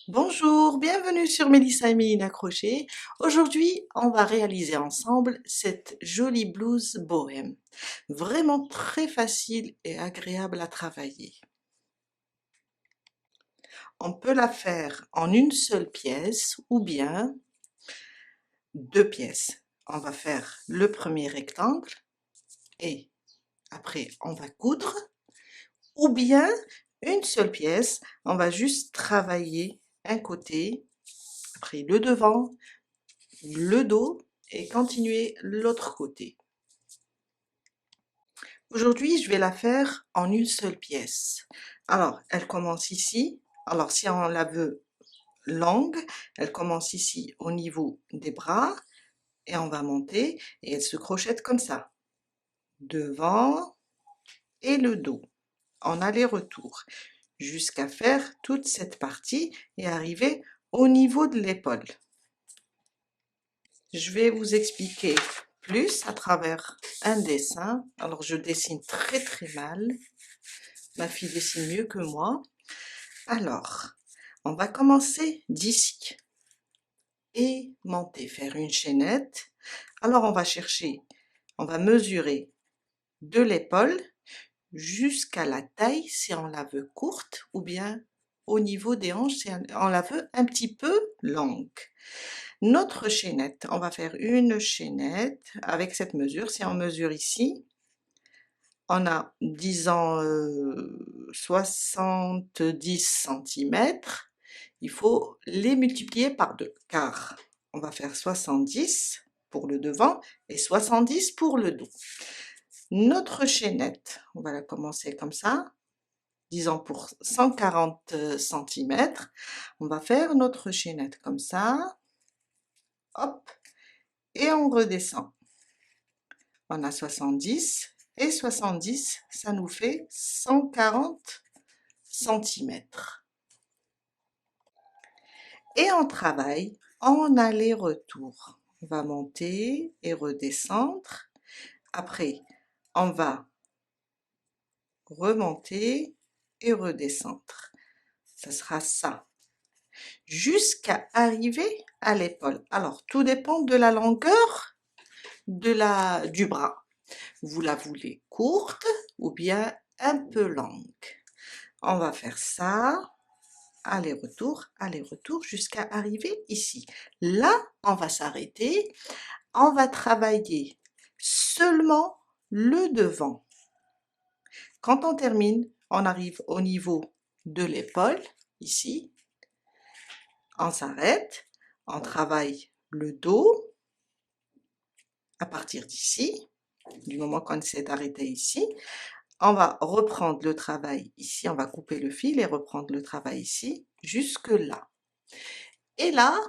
Bonjour, bienvenue sur Mélissa et Méline Crochet. Aujourd'hui, on va réaliser ensemble cette jolie blouse bohème. Vraiment très facile et agréable à travailler. On peut la faire en une seule pièce ou bien deux pièces. On va faire le premier rectangle et après on va coudre, ou bien une seule pièce, on va juste travailler un côté, après le devant, le dos et continuer l'autre côté. Aujourd'hui, je vais la faire en une seule pièce. Alors, elle commence ici. Alors, si on la veut longue, elle commence ici au niveau des bras et on va monter et elle se crochette comme ça. Devant et le dos, en aller-retour, jusqu'à faire toute cette partie et arriver au niveau de l'épaule. Je vais vous expliquer plus à travers un dessin. Alors, je dessine très mal. Ma fille dessine mieux que moi. Alors, on va commencer d'ici et monter, faire une chaînette. Alors, on va chercher, on va mesurer de l'épaule jusqu'à la taille si on la veut courte ou bien au niveau des hanches si on la veut un petit peu longue. Notre chaînette, on va faire une chaînette avec cette mesure. Si on mesure ici, on a, disons, 70 centimètres. Il faut les multiplier par 2, car on va faire 70 pour le devant et 70 pour le dos. Notre chaînette, on va la commencer comme ça, disons pour 140 centimètres. On va faire notre chaînette comme ça. Hop, et on redescend. On a 70 et 70, ça nous fait 140 centimètres. Et on travaille en aller-retour. On va monter et redescendre. Après, on va remonter et redescendre. Ça sera ça. Jusqu'à arriver à l'épaule. Alors, tout dépend de la longueur du bras. Vous la voulez courte ou bien un peu longue. On va faire ça, aller-retour, jusqu'à arriver ici. Là, on va s'arrêter. On va travailler seulement le devant. Quand on termine, on arrive au niveau de l'épaule, ici. On s'arrête, on travaille le dos à partir d'ici, du moment qu'on s'est arrêté ici. On va reprendre le travail ici, on va couper le fil et reprendre le travail ici, jusque là. Et là,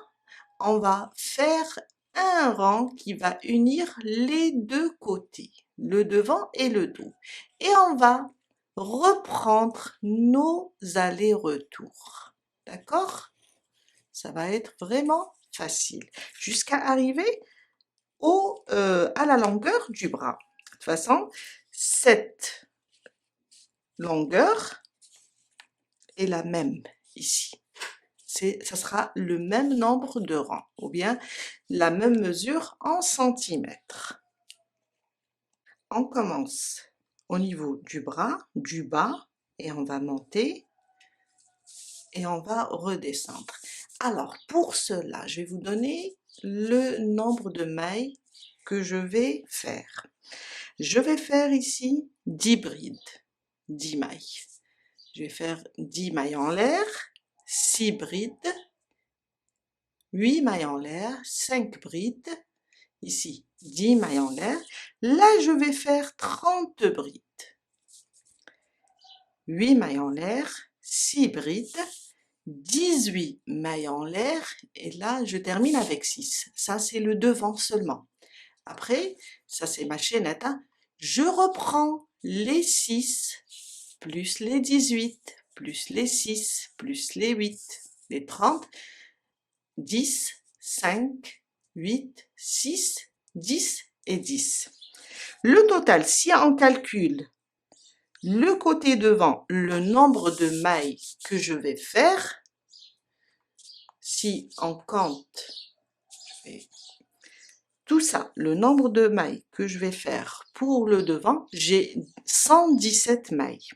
on va faire un rang qui va unir les deux côtés, le devant et le dos. Et on va reprendre nos allers-retours. D'accord? Ça va être vraiment facile. Jusqu'à arriver à la longueur du bras. De toute façon, cette longueur est la même ici. Ça sera le même nombre de rangs ou bien la même mesure en centimètres. On commence au niveau du bras, du bas, et on va monter et on va redescendre. Alors pour cela, je vais vous donner le nombre de mailles que je vais faire. Je vais faire ici 10 brides, 10 mailles. Je vais faire 10 mailles en l'air, 6 brides, 8 mailles en l'air, 5 brides, ici 10 mailles en l'air. Là, je vais faire 30 brides. 8 mailles en l'air, 6 brides, 18 mailles en l'air et là, je termine avec 6. Ça, c'est le devant seulement. Après, ça c'est ma chaînette, hein. Je reprends les 6 plus les 18 plus les 6 plus les 8, les 30, 10, 5, 8, 6, 10 et 10. Le total, si on calcule le côté devant, le nombre de mailles que je vais faire, si on compte tout ça, le nombre de mailles que je vais faire pour le devant, j'ai 117 mailles.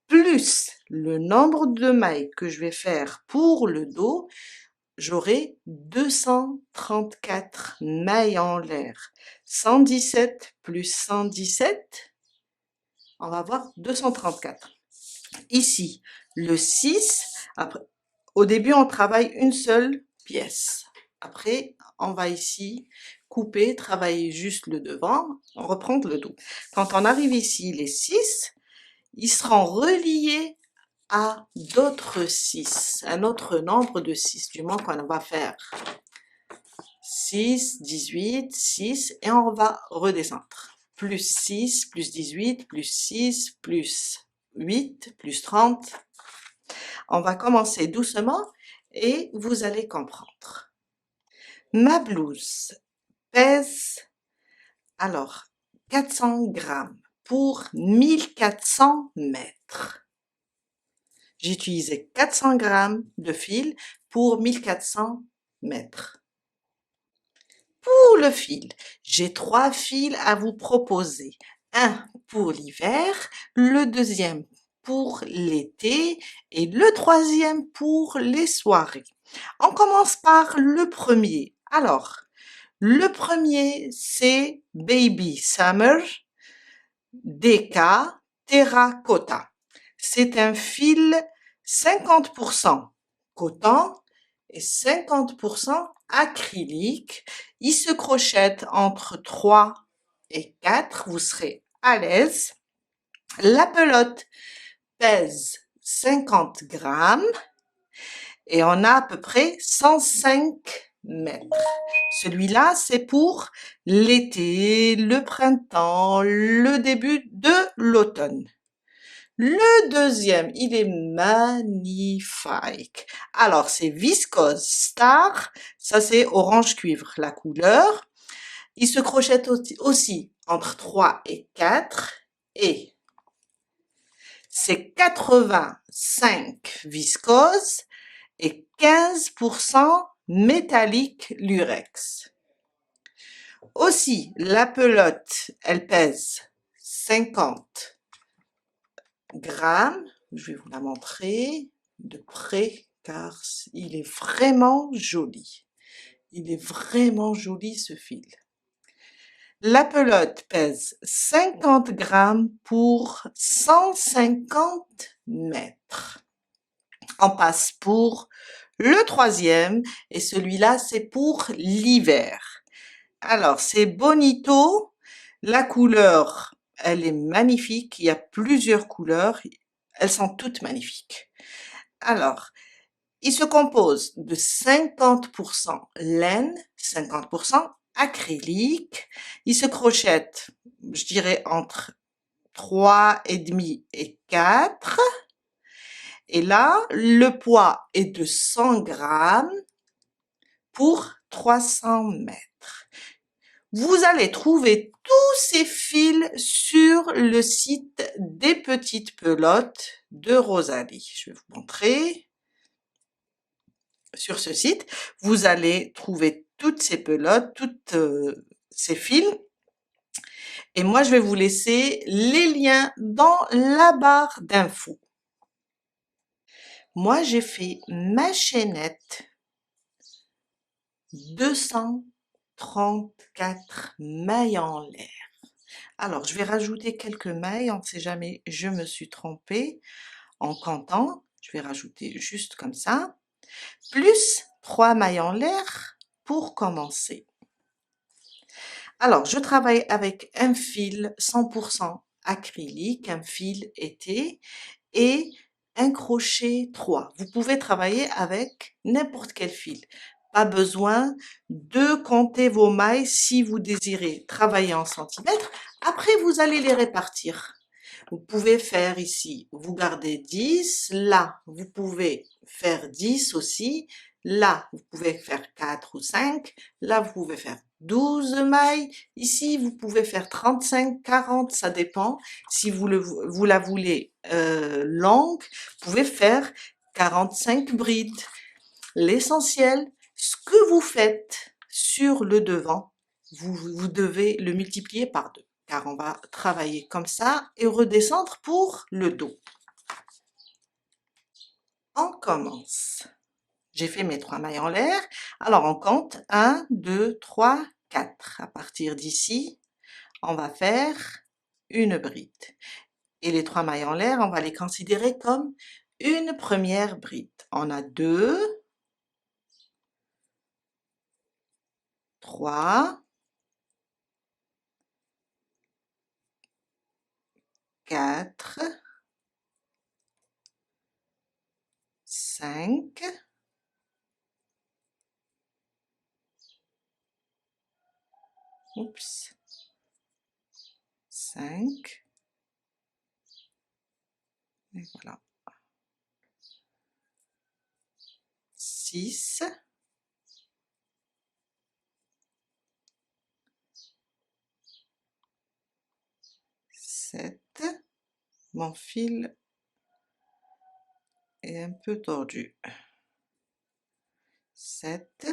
Plus le nombre de mailles que je vais faire pour le dos, j'aurai 234 mailles en l'air. 117 plus 117, on va avoir 234. Ici, le 6, après, au début, on travaille une seule pièce. Après, on va ici couper, travailler juste le devant, on reprend le dos. Quand on arrive ici, les 6, ils seront reliés à d'autres 6, un autre nombre de 6, du moins qu'on va faire 6, 18, 6, et on va redescendre. Plus 6, plus 18, plus 6, plus 8, plus 30. On va commencer doucement et vous allez comprendre. Ma blouse pèse alors 400 grammes pour 1400 mètres. J'ai utilisé 400 grammes de fil pour 1400 mètres. Pour le fil, j'ai 3 fils à vous proposer. Un pour l'hiver, le deuxième pour l'été et le troisième pour les soirées. On commence par le premier. Alors, le premier, c'est Baby Summer DK Terracotta. C'est un fil 50% coton et 50% acrylique. Il se crochette entre 3 et 4. Vous serez à l'aise. La pelote pèse 50 grammes et on a à peu près 105 mètres. Celui-là, c'est pour l'été, le printemps, le début de l'automne. Le deuxième, il est magnifique. Alors, c'est Viscose Star. Ça, c'est orange cuivre, la couleur. Il se crochette aussi entre 3 et 4. Et c'est 85 viscose et 15% métallique lurex. Aussi, la pelote, elle pèse 50 grammes. Je vais vous la montrer de près car il est vraiment joli. Il est vraiment joli ce fil. La pelote pèse 50 grammes pour 150 mètres. On passe pour le troisième et celui-là c'est pour l'hiver. Alors c'est Bonito, la couleur elle est magnifique, il y a plusieurs couleurs, elles sont toutes magnifiques. Alors, il se compose de 50% laine, 50% acrylique, il se crochette, je dirais entre 3,5 et 4. Et là, le poids est de 100 grammes pour 300 mètres. Vous allez trouver tous ces fils sur le site des petites pelotes de Rosalie. Je vais vous montrer. Sur ce site, vous allez trouver toutes ces pelotes, toutes ces fils. Et moi, je vais vous laisser les liens dans la barre d'infos. Moi, j'ai fait ma chaînette 234 mailles en l'air. Alors, je vais rajouter quelques mailles, on ne sait jamais, je me suis trompée en comptant. Je vais rajouter juste comme ça, plus 3 mailles en l'air pour commencer. Alors, je travaille avec un fil 100% acrylique, un fil été et un crochet 3. Vous pouvez travailler avec n'importe quel fil. Pas besoin de compter vos mailles si vous désirez travailler en centimètres. Après, vous allez les répartir. Vous pouvez faire ici, vous gardez 10. Là, vous pouvez faire 10 aussi. Là, vous pouvez faire 4 ou 5. Là, vous pouvez faire 12 mailles. Ici, vous pouvez faire 35, 40, ça dépend. Si vous la voulez longue, vous pouvez faire 45 brides. L'essentiel, ce que vous faites sur le devant, vous devez le multiplier par 2, car on va travailler comme ça et redescendre pour le dos. On commence. J'ai fait mes 3 mailles en l'air, alors on compte 1, 2, 3, 4. À partir d'ici, on va faire une bride. Et les 3 mailles en l'air, on va les considérer comme une première bride. On a 2, 3, 4, 5, 5, et voilà, 6, 7, mon fil est un peu tordu, 7,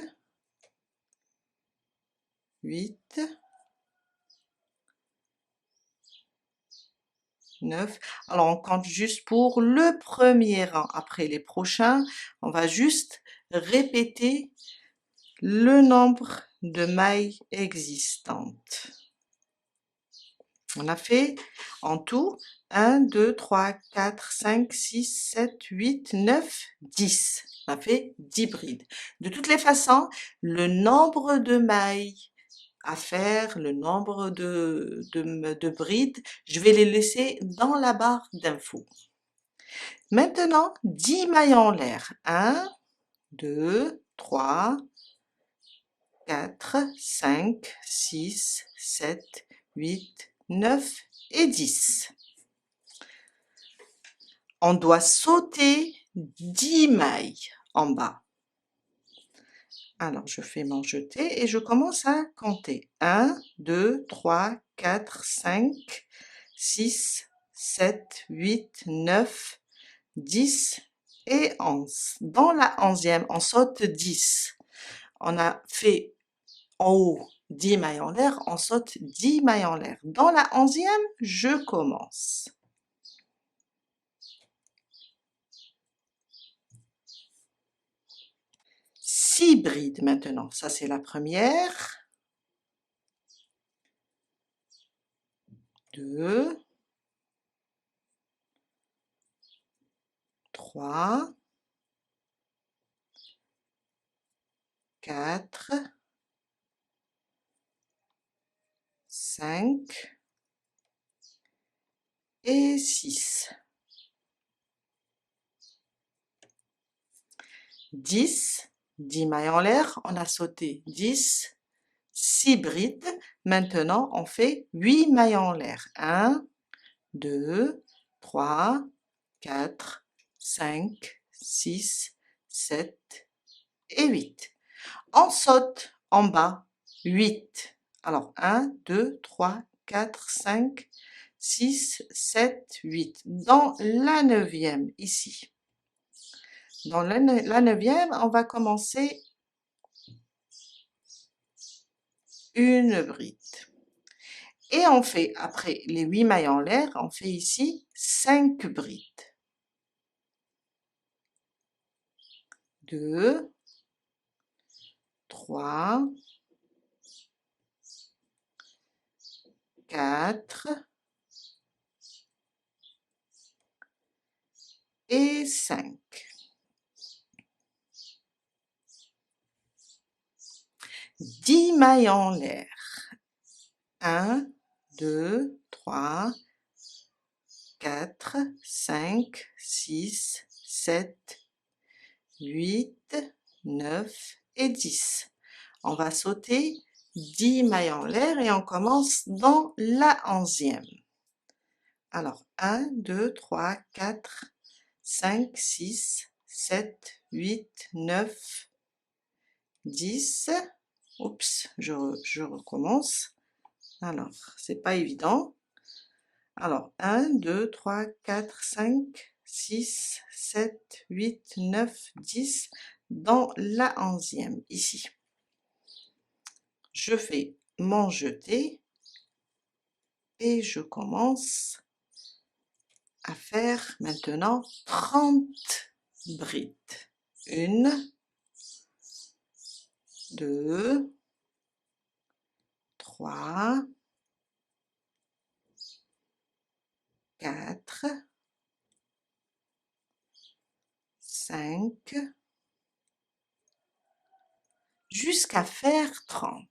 8, 9. Alors on compte juste pour le premier rang. Après les prochains, on va juste répéter le nombre de mailles existantes. On a fait en tout 1, 2, 3, 4, 5, 6, 7, 8, 9, 10. On a fait 10 brides. De toutes les façons, le nombre de mailles à faire, le nombre de brides, je vais les laisser dans la barre d'infos. Maintenant, 10 mailles en l'air. 1, 2, 3, 4, 5, 6, 7, 8, 9 et 10. On doit sauter 10 mailles en bas. Alors, je fais mon jeté et je commence à compter. 1, 2, 3, 4, 5, 6, 7, 8, 9, 10 et 11. Dans la 11e, on saute 10. On a fait en haut 10 mailles en l'air, on saute 10 mailles en l'air. Dans la 11e, je commence. Six brides maintenant. Ça, c'est la première. 2, 3, 4, 5 et 6. 10, 10 mailles en l'air, on a sauté 10, 6 brides. Maintenant, on fait 8 mailles en l'air. 1, 2, 3, 4, 5, 6, 7 et 8. On saute en bas 8. Alors 1, 2, 3, 4, 5, 6, 7, 8. Dans la 9e, ici. Dans la 9e, on va commencer une bride. Et on fait, après les 8 mailles en l'air, on fait ici 5 brides. 2, 3, 4 et 5. 10 mailles en l'air. 1, 2, 3, 4, 5, 6, 7, 8, 9 et 10. On va sauter 10 mailles en l'air et on commence dans la 11e. Alors, 1, 2, 3, 4, 5, 6, 7, 8, 9, 10. Oups, je recommence. Alors, c'est pas évident. Alors, 1, 2, 3, 4, 5, 6, 7, 8, 9, 10. dans la 11e, ici. Je fais mon jeté et je commence à faire maintenant 30 brides. 1, 2, 3, 4, 5, jusqu'à faire 30.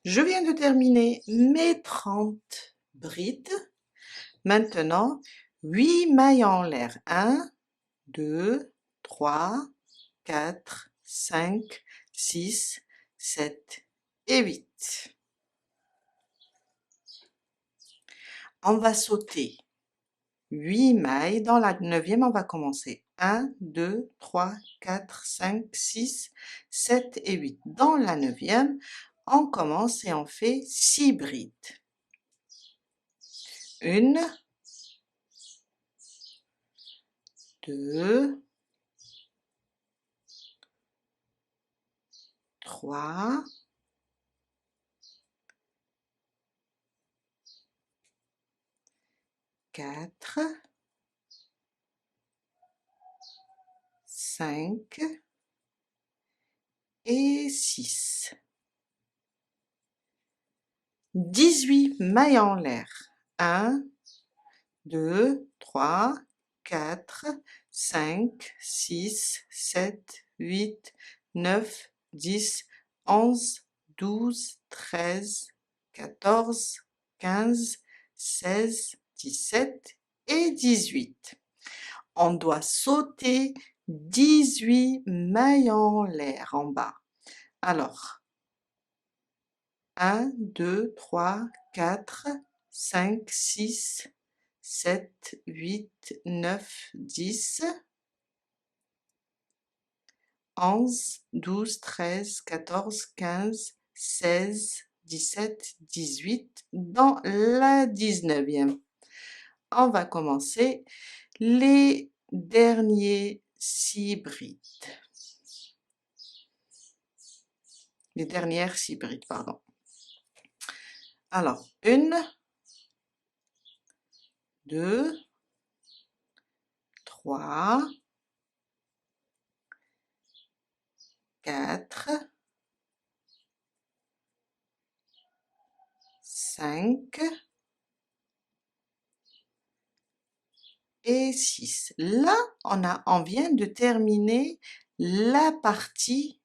Je viens de terminer mes 30 brides. Maintenant, 8 mailles en l'air. 1, 2, 3, 4, 5, 6, 7 et 8. On va sauter 8 mailles. Dans la 9e, on va commencer 1, 2, 3, 4, 5, 6, 7 et 8. Dans la 9e, on commence et on fait 6 brides. 1, 2, 3, 4, 5 et 6. 18 mailles en l'air. 1, 2, 3, 4, 5, 6, 7, 8, 9, 10, 11, 12, 13, 14, 15, 16, 17 et 18. On doit sauter 18 mailles en l'air en bas. Alors, 1, 2, 3, 4, 5, 6, 7, 8, 9, 10, 11, 12, 13, 14, 15, 16, 17, 18. Dans la 19e, on va commencer les derniers 6 brides. Les dernières 6 brides, pardon. Alors, 1, 2, 3, 4, 5 et 6. Là, on vient de terminer la partie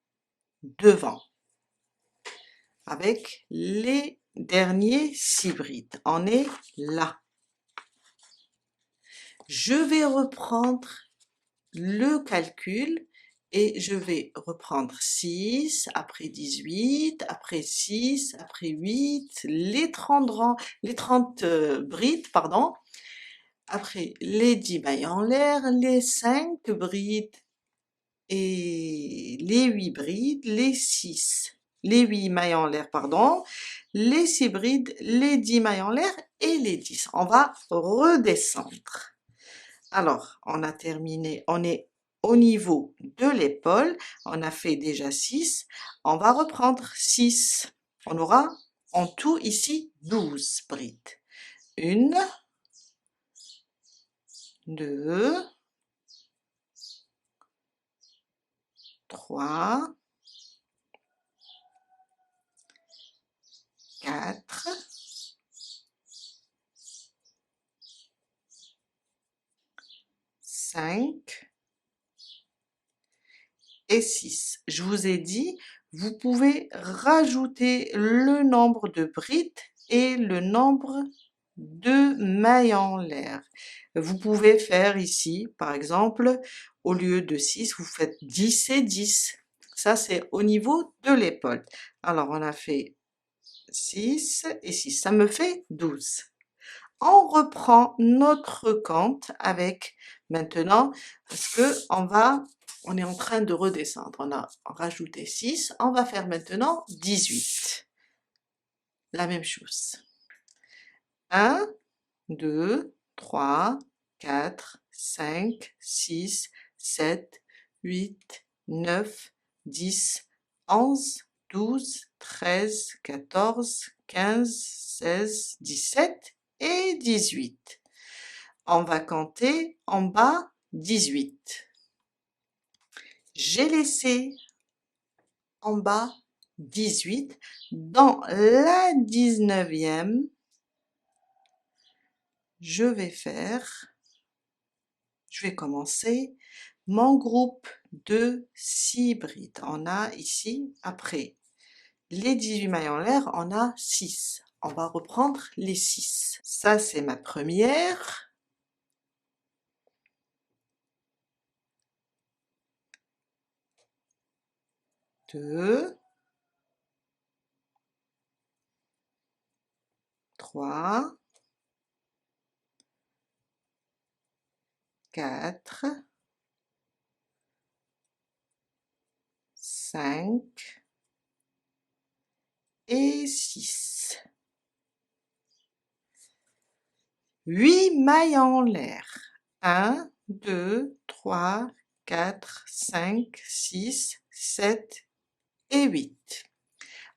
devant avec les derniers 6 brides. On est là. Je vais reprendre le calcul et je vais reprendre 6, après 18, après 6, après 8, les 30 brides, pardon, après les 10 mailles en l'air, les 5 brides et les 8 brides, les 8 mailles en l'air, pardon, les 6 brides, les 10 mailles en l'air et les 10. On va redescendre. Alors, on a terminé, on est au niveau de l'épaule, on a fait déjà 6, on va reprendre 6. On aura en tout ici 12 brides. 1, 2, 3, 4, 5 et 6. Je vous ai dit, vous pouvez rajouter le nombre de brides et le nombre de mailles en l'air. Vous pouvez faire ici, par exemple, au lieu de 6, vous faites 10 et 10. Ça, c'est au niveau de l'épaule. Alors, on a fait 6 et 6. Ça me fait 12. On reprend notre compte avec maintenant, parce que on est en train de redescendre. On a rajouté 6. On va faire maintenant 18. La même chose. 1, 2, 3, 4, 5, 6, 7, 8, 9, 10, 11, 12, 13, 14, 15, 16, 17 et 18. On va compter en bas 18. J'ai laissé en bas 18. Dans la 19e, je vais commencer mon groupe de 6 brides. On a ici, après les 18 mailles en l'air, on a 6. On va reprendre les 6. Ça, c'est ma première. 2, 3, 4, 5 et 6. 8 mailles en l'air. 1, 2, 3, 4, 5, 6, 7 et 8.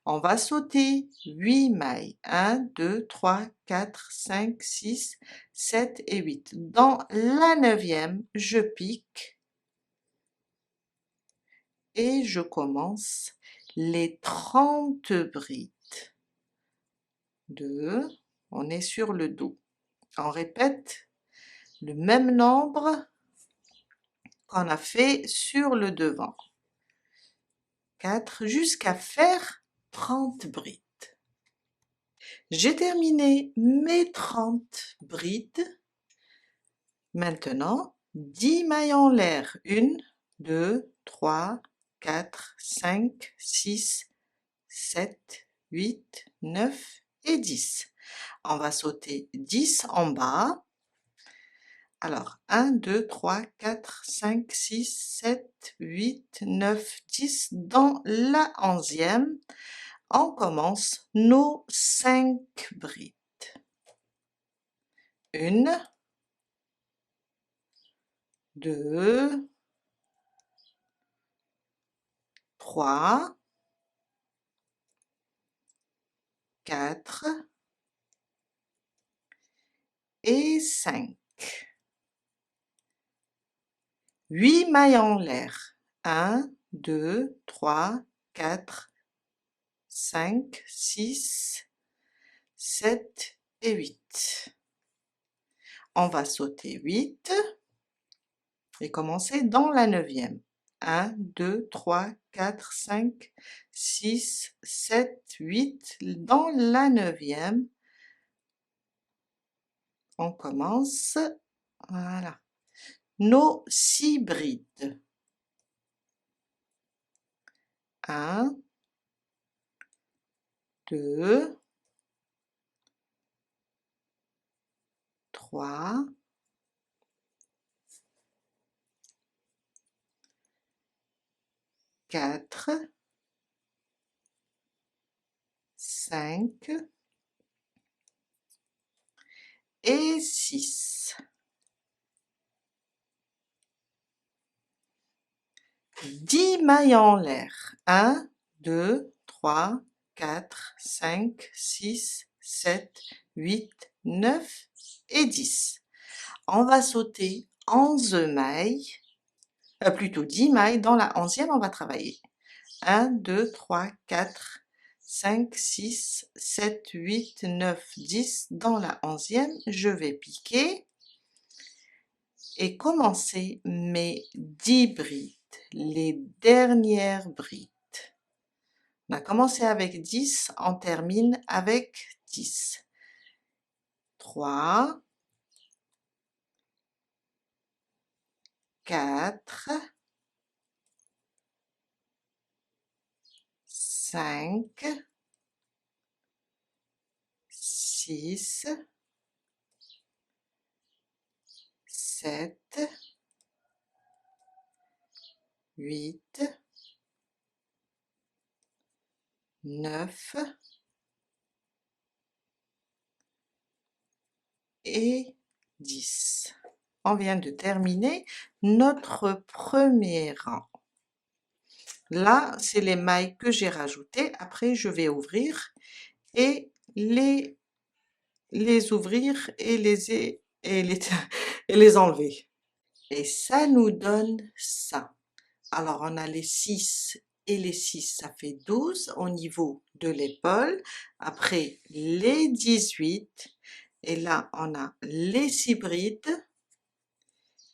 On va sauter 8 mailles. 1, 2, 3, 4, 5, 6, 7 et 8. Dans la 9e, je pique et je commence les 30 brides. 2, on est sur le dos. On répète le même nombre qu'on a fait sur le devant. 4 jusqu'à faire 30 brides. J'ai terminé mes 30 brides. Maintenant, 10 mailles en l'air. 1, 2, 3, 4, 5, 6, 7, 8, 9 et 10. On va sauter 10 en bas. Alors, 1, 2, 3, 4, 5, 6, 7, 8, 9, 10. Dans la 11e, on commence nos 5 brides. 1, 2, 3, 4 et 5. 8 mailles en l'air. 1, 2, 3, 4, 5, 6, 7 et 8. On va sauter 8 et commencer dans la 9e. 1, 2, 3, 4, 5, 6, 7, 8. Dans la 9e, on commence, voilà, nos 6 brides. 1, 2, 3, 4, 5 et 6. 10 mailles en l'air. 1, 2, 3, 4, 5, 6, 7, 8, 9 et 10. On va sauter 11 mailles, plutôt 10 mailles. Dans la 11e, on va travailler 1, 2, 3, 4, 5, 6, 7, 8, 9, 10. Dans la 11e, je vais piquer et commencer mes 10 brides, les dernières brides. On a commencé avec 10, on termine avec 10. 3, 4, 5, 6, 7, 8, 9 et 10. on vient de terminer notre premier rang. Là, c'est les mailles que j'ai rajoutées. Après, je vais ouvrir et les ouvrir et et les enlever. Et ça nous donne ça. Alors, on a les 6 et les 6, ça fait 12 au niveau de l'épaule. Après, les 18. Et là, on a les 6 brides,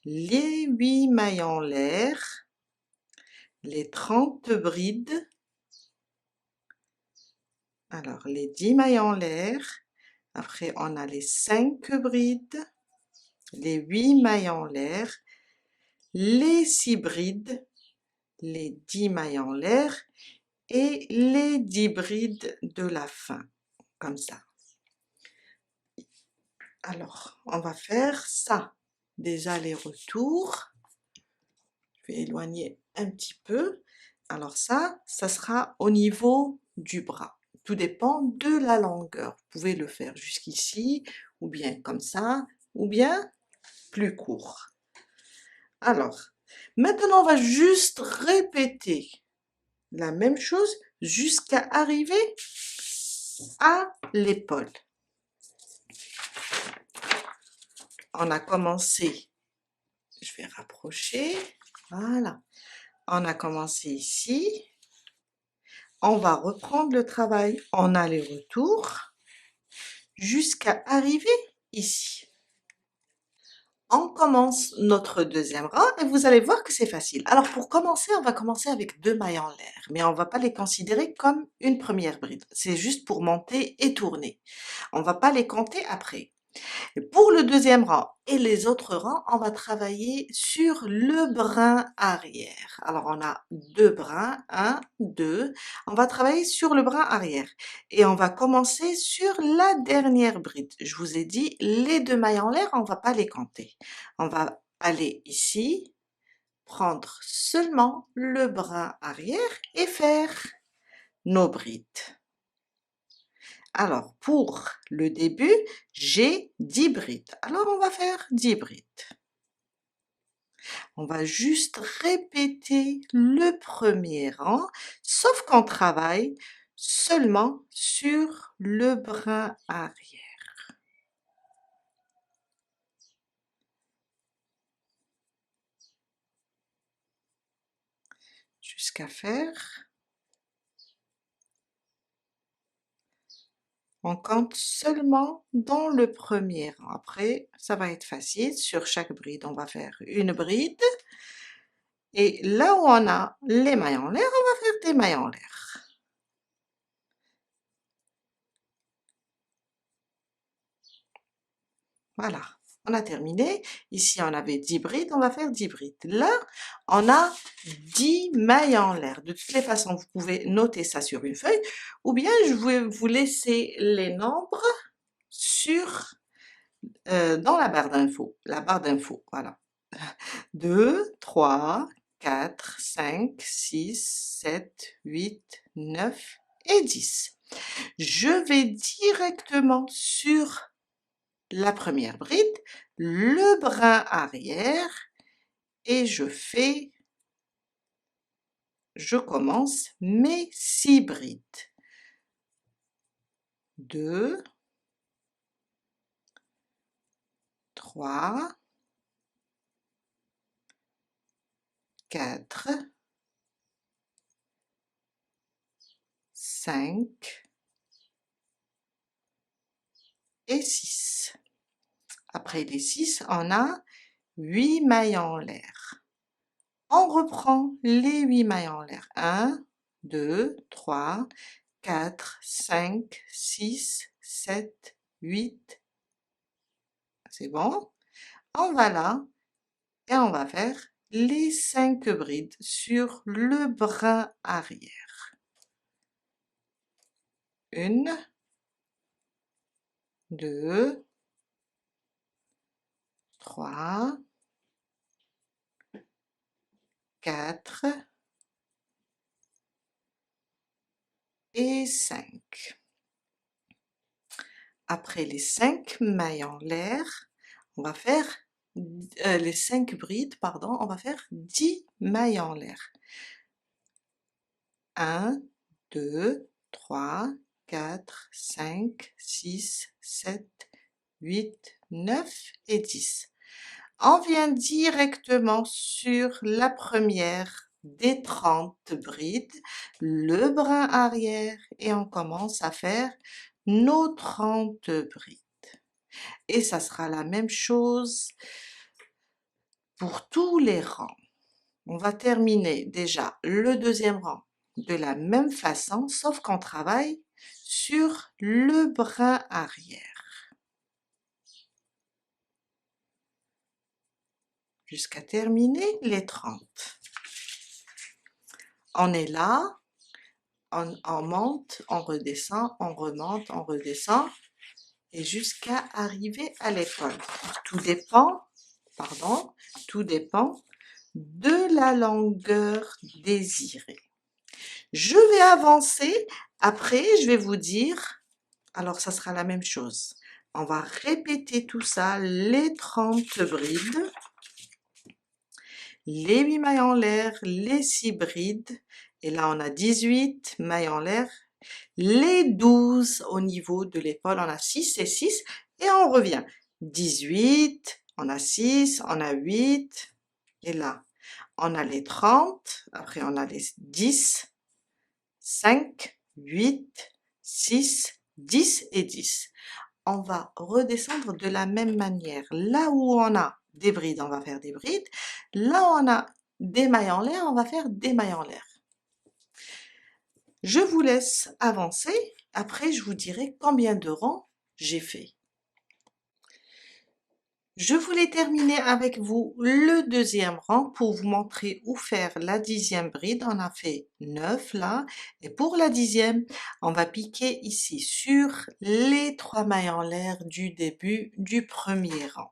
les 8 mailles en l'air, les 30 brides, alors les 10 mailles en l'air, après on a les 5 brides, les 8 mailles en l'air, les 6 brides, les 10 mailles en l'air et les 10 brides de la fin, comme ça. Alors, on va faire ça, des allers-retours. Je vais éloigner un petit peu. Alors ça sera au niveau du bras. Tout dépend de la longueur. Vous pouvez le faire jusqu'ici, ou bien comme ça, ou bien plus court. Alors, maintenant on va juste répéter la même chose jusqu'à arriver à l'épaule. On a commencé, je vais rapprocher, voilà. On a commencé ici. On va reprendre le travail en aller-retour jusqu'à arriver ici. On commence notre deuxième rang et vous allez voir que c'est facile. Alors pour commencer, on va commencer avec 2 mailles en l'air, mais on ne va pas les considérer comme une première bride. C'est juste pour monter et tourner. On ne va pas les compter après. Et pour le deuxième rang et les autres rangs, on va travailler sur le brin arrière. Alors on a 2 brins, 1, 2. On va travailler sur le brin arrière et on va commencer sur la dernière bride. Je vous ai dit, les 2 mailles en l'air, on va pas les compter. On va aller ici, prendre seulement le brin arrière et faire nos brides. Alors, pour le début, j'ai 10 brides. Alors, on va faire 10 brides. On va juste répéter le premier rang, sauf qu'on travaille seulement sur le brin arrière. Jusqu'à faire. On compte seulement dans le premier rang. Après, ça va être facile. Sur chaque bride, on va faire une bride. Et là où on a les mailles en l'air, on va faire des mailles en l'air. Voilà, on a terminé. Ici, on avait 10 brides, on va faire 10 brides. Là, on a 10 mailles en l'air. De toutes les façons, vous pouvez noter ça sur une feuille, ou bien je vais vous laisser les nombres dans la barre d'infos. Voilà. 2, 3, 4, 5, 6, 7, 8, 9 et 10. Je vais directement sur la première bride, le brin arrière et je commence mes 6 brides. 2, 3, 4, 5 et 6. Après les 6, on a 8 mailles en l'air. On reprend les 8 mailles en l'air. 1, 2, 3, 4, 5, 6, 7, 8. C'est bon? On va là et on va faire les 5 brides sur le brin arrière. 1, 2, 3, 4 et 5. Après les 5 mailles en l'air, on va faire les 5 brides, pardon, on va faire 10 mailles en l'air. 1, 2, 3, 4, 5, 6, 7, 8, 9 et 10. On vient directement sur la première des 30 brides, le brin arrière, et on commence à faire nos 30 brides. Et ça sera la même chose pour tous les rangs. On va terminer déjà le deuxième rang de la même façon, sauf qu'on travaille sur le brin arrière, jusqu'à terminer les 30. On est là, on monte, on redescend, on remonte, on redescend, et jusqu'à arriver à l'épaule. Tout dépend de la longueur désirée. Je vais avancer, après je vais vous dire, alors ça sera la même chose. On va répéter tout ça, les 30 brides, les 8 mailles en l'air, les 6 brides, et là on a 18 mailles en l'air, les 12 au niveau de l'épaule, on a 6 et 6, et on revient. 18, on a 6, on a 8, et là, on a les 30, après on a les 10, 5, 8, 6, 10 et 10. On va redescendre de la même manière. Là où on a des brides, on va faire des brides. Là où on a des mailles en l'air, on va faire des mailles en l'air. Je vous laisse avancer. Après, je vous dirai combien de rangs j'ai fait. Je voulais terminer avec vous le deuxième rang pour vous montrer où faire la 10e bride. On a fait 9 là. Et pour la 10e, on va piquer ici sur les 3 mailles en l'air du début du premier rang.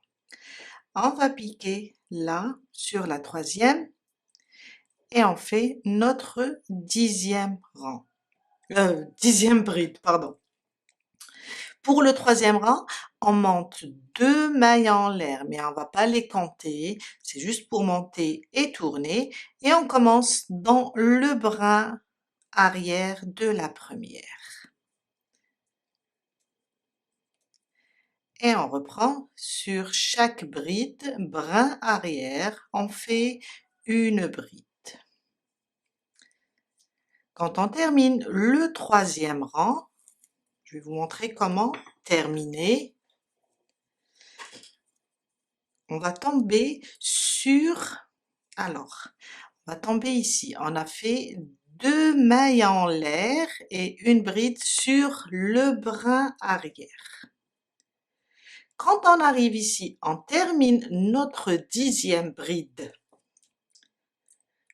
On va piquer là sur la 3e et on fait notre 10e rang. 10e bride, pardon. Pour le 3e rang, on monte 2 mailles en l'air, mais on va pas les compter, c'est juste pour monter et tourner, et on commence dans le brin arrière de la première. Et on reprend sur chaque bride, brin arrière, on fait une bride. Quand on termine le 3e rang, je vais vous montrer comment terminer. On va tomber sur, alors, on va tomber ici. On a fait 2 mailles en l'air et une bride sur le brin arrière. Quand on arrive ici, on termine notre 10e bride.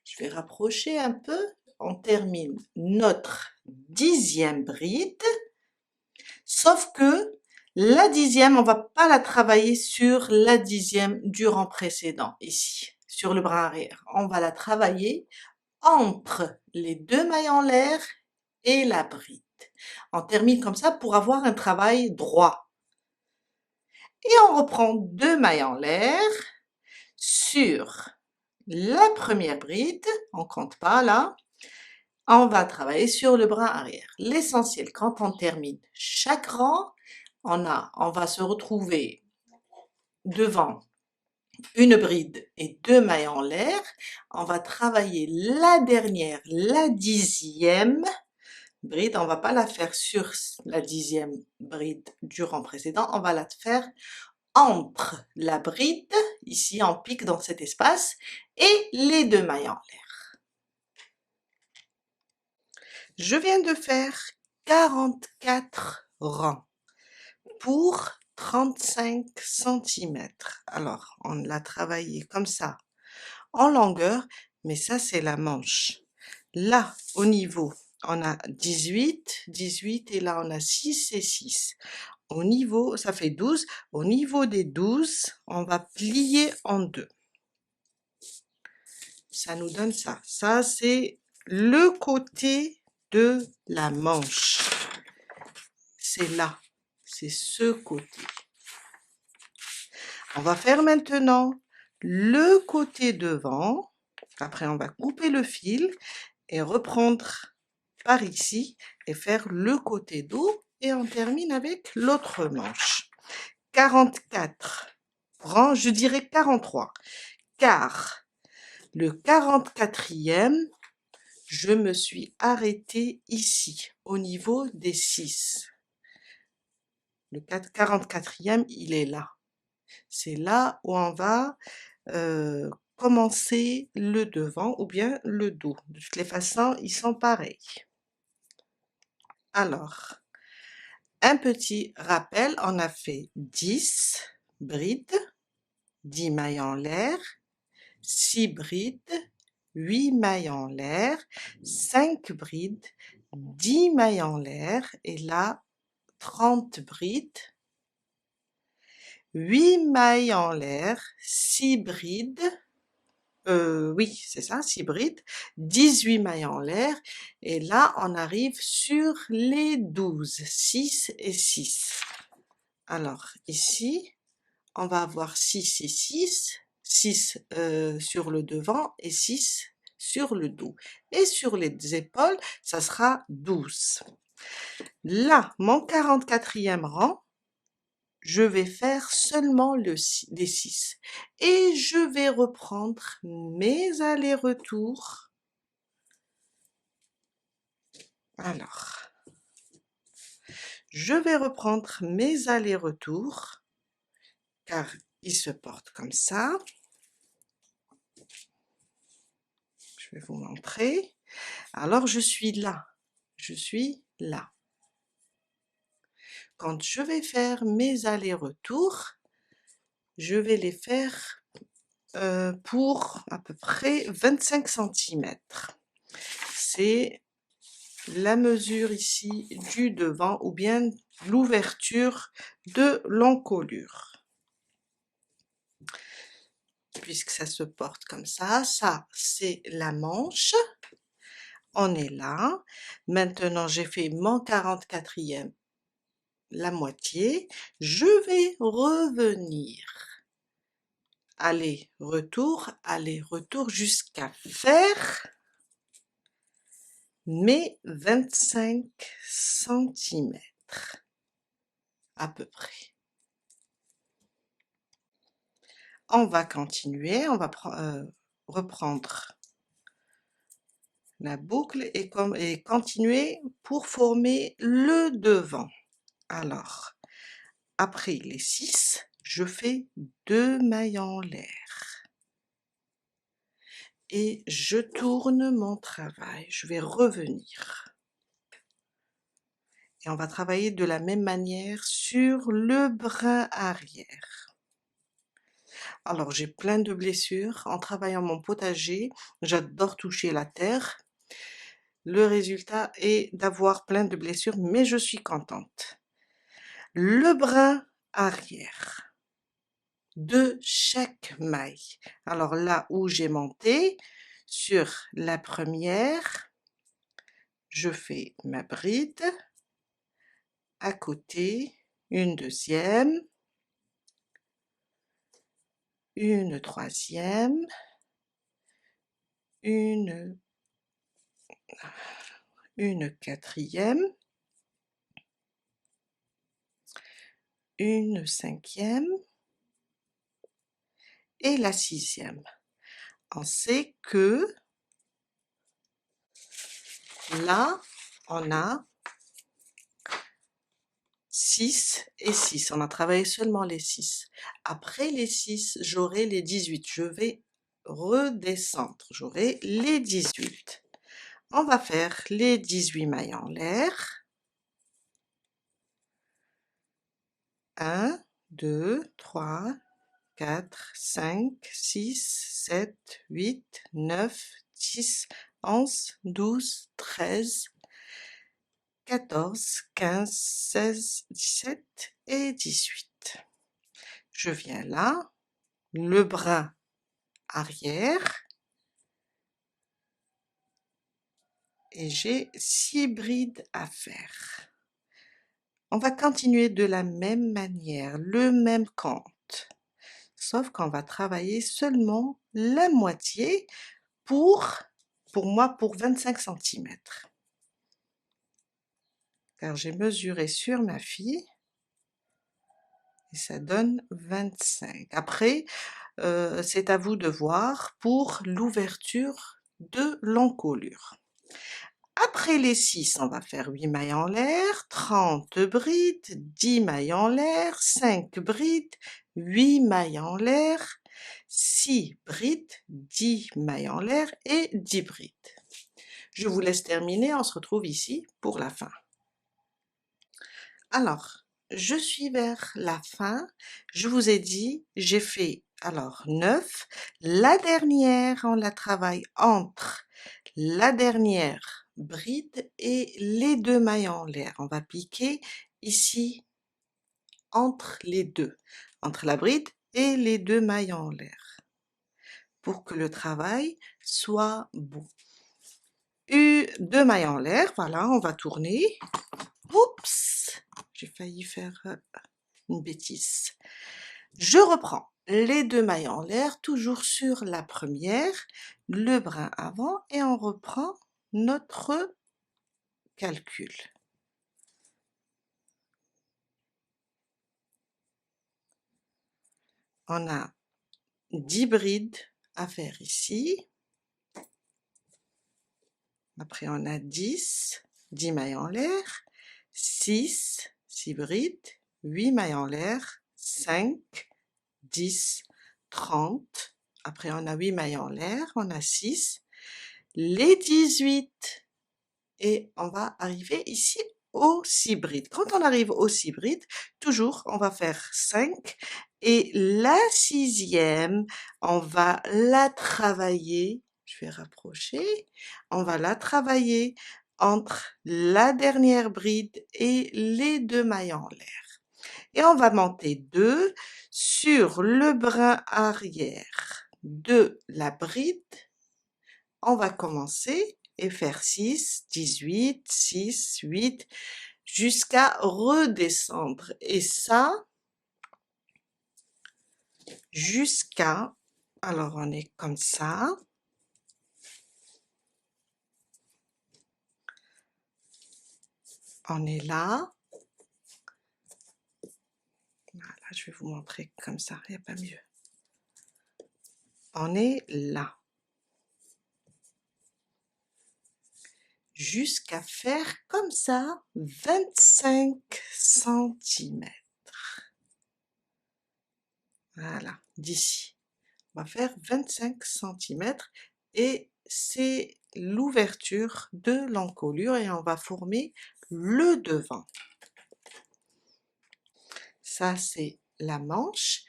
Je vais rapprocher un peu. On termine notre 10e bride, sauf que la 10e, on va pas la travailler sur la 10e du rang précédent, ici, sur le bras arrière. On va la travailler entre les 2 mailles en l'air et la bride. On termine comme ça pour avoir un travail droit. Et on reprend 2 mailles en l'air sur la première bride, on compte pas là, on va travailler sur le bras arrière. L'essentiel, quand on termine chaque rang, on va se retrouver devant une bride et 2 mailles en l'air. On va travailler la dernière, la 10e bride. On va pas la faire sur la 10e bride du rang précédent, on va la faire entre la bride, ici on pique dans cet espace, et les 2 mailles en l'air. Je viens de faire 44 rangs pour 35 cm. Alors, on l'a travaillé comme ça, en longueur, mais ça c'est la manche. Là, au niveau, on a 18, 18, et là on a 6 et 6. Au niveau, ça fait 12. Au niveau des 12, on va plier en deux. Ça nous donne ça. Ça, c'est le côté de la manche. C'est là. C'est ce côté. On va faire maintenant le côté devant. Après, on va couper le fil et reprendre par ici et faire le côté dos et on termine avec l'autre manche. 44 rangs, je dirais 43, car le 44e, je me suis arrêtée ici, au niveau des 6. Le 44e, il est là. C'est là où on va commencer le devant ou bien le dos. De toutes les façons, ils sont pareils. Alors, un petit rappel, on a fait 10 brides, 10 mailles en l'air, 6 brides, 8 mailles en l'air, 5 brides, 10 mailles en l'air, et là, 30 brides, 8 mailles en l'air, 6 brides, oui, c'est ça, 6 brides, 18 mailles en l'air, et là, on arrive sur les 12, 6 et 6. Alors, ici, on va avoir 6 et 6, 6 sur le devant et 6 sur le dos. Et sur les épaules, ça sera 12. Là, mon 44e rang, je vais faire seulement les 6. Et je vais reprendre mes allers-retours. Alors, je vais reprendre mes allers-retours, car ils se portent comme ça. Je vais vous montrer. Alors, je suis là. Je suis là. Quand je vais faire mes allers-retours, je vais les faire pour à peu près 25 cm. C'est la mesure ici du devant ou bien l'ouverture de l'encolure. Puisque ça se porte comme ça c'est la manche. On est là. Maintenant, j'ai fait mon 44e, la moitié. Je vais revenir. Aller-retour, aller-retour jusqu'à faire mes 25 cm à peu près. On va continuer, on va reprendre la boucle et continuer pour former le devant. Alors, après les 6, je fais 2 mailles en l'air. Et je tourne mon travail, je vais revenir. Et on va travailler de la même manière sur le brin arrière. Alors j'ai plein de blessures en travaillant mon potager, j'adore toucher la terre. Le résultat est d'avoir plein de blessures, mais je suis contente. Le brin arrière de chaque maille. Alors là où j'ai monté, sur la première, je fais ma bride, à côté, une deuxième, une troisième, une quatrième, une cinquième et la sixième. On sait que là, on a 6 et 6. On a travaillé seulement les 6. Après les 6, j'aurai les 18. Je vais redescendre. J'aurai les 18. On va faire les 18 mailles en l'air. 1, 2, 3, 4, 5, 6, 7, 8, 9, 10, 11, 12, 13, 14, 15, 16, 17 et 18. Je viens là, le brin arrière, et j'ai 6 brides à faire. On va continuer de la même manière, le même compte. sauf qu'on va travailler seulement la moitié pour moi, pour 25 centimètres. Car j'ai mesuré sur ma fille et ça donne 25. Après, c'est à vous de voir pour l'ouverture de l'encolure. Après les 6, on va faire 8 mailles en l'air, 30 brides, 10 mailles en l'air, 5 brides, 8 mailles en l'air, 6 brides, 10 mailles en l'air et 10 brides. Je vous laisse terminer, on se retrouve ici pour la fin. Alors, je suis vers la fin, je vous ai dit, j'ai fait alors 9, la dernière on la travaille entre la dernière bride et les 2 mailles en l'air. On va piquer ici entre les deux, entre la bride et les 2 mailles en l'air, pour que le travail soit beau. 2 mailles en l'air, voilà, on va tourner. Oups, j'ai failli faire une bêtise. Je reprends les 2 mailles en l'air, toujours sur la première, le brin avant, et on reprend notre calcul. On a 10 brides à faire ici. Après on a 10 mailles en l'air, 6 brides, 8 mailles en l'air, 5, 10, 30. Après on a 8 mailles en l'air, on a 6, les 18 et on va arriver ici aux 6 brides. Quand on arrive aux 6 brides, toujours on va faire 5 et la 6e, on va la travailler, je vais rapprocher, on va la travailler entre la dernière bride et les 2 mailles en l'air. Et on va monter 2 sur le brin arrière de la bride. On va commencer et faire 6, 18, 6, 8, jusqu'à redescendre. Et ça, jusqu'à, alors on est comme ça. On est là. Voilà, je vais vous montrer comme ça, il n'y a pas mieux. On est là. Jusqu'à faire comme ça 25 centimètres. Voilà, d'ici. On va faire 25 centimètres et c'est l'ouverture de l'encolure et on va former le devant. Ça c'est la manche.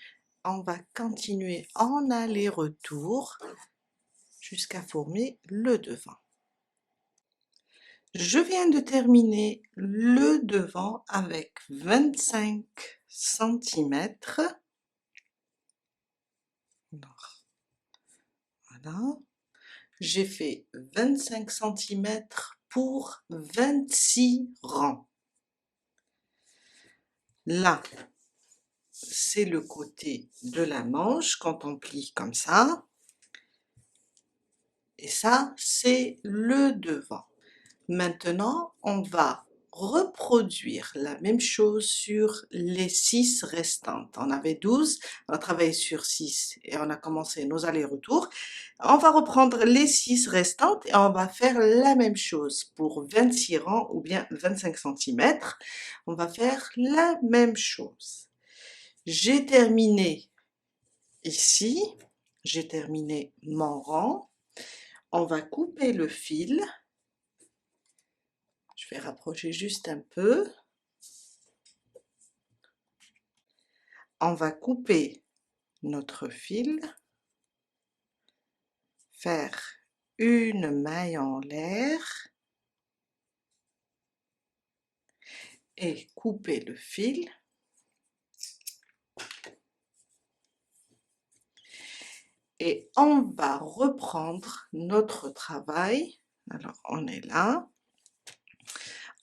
On va continuer en aller-retour jusqu'à former le devant. Je viens de terminer le devant avec 25 centimètres. Voilà. J'ai fait 25 centimètres pour 26 rangs. Là, c'est le côté de la manche quand on plie comme ça. Et ça, c'est le devant. Maintenant, on va reproduire la même chose sur les 6 restantes. On avait 12, on a travaillé sur 6 et on a commencé nos allers-retours. On va reprendre les 6 restantes et on va faire la même chose pour 26 rangs ou bien 25 centimètres. On va faire la même chose. J'ai terminé ici, j'ai terminé mon rang. On va couper le fil. Je vais rapprocher juste un peu. On va couper notre fil, faire une maille en l'air et couper le fil. Et on va reprendre notre travail. Alors on est là.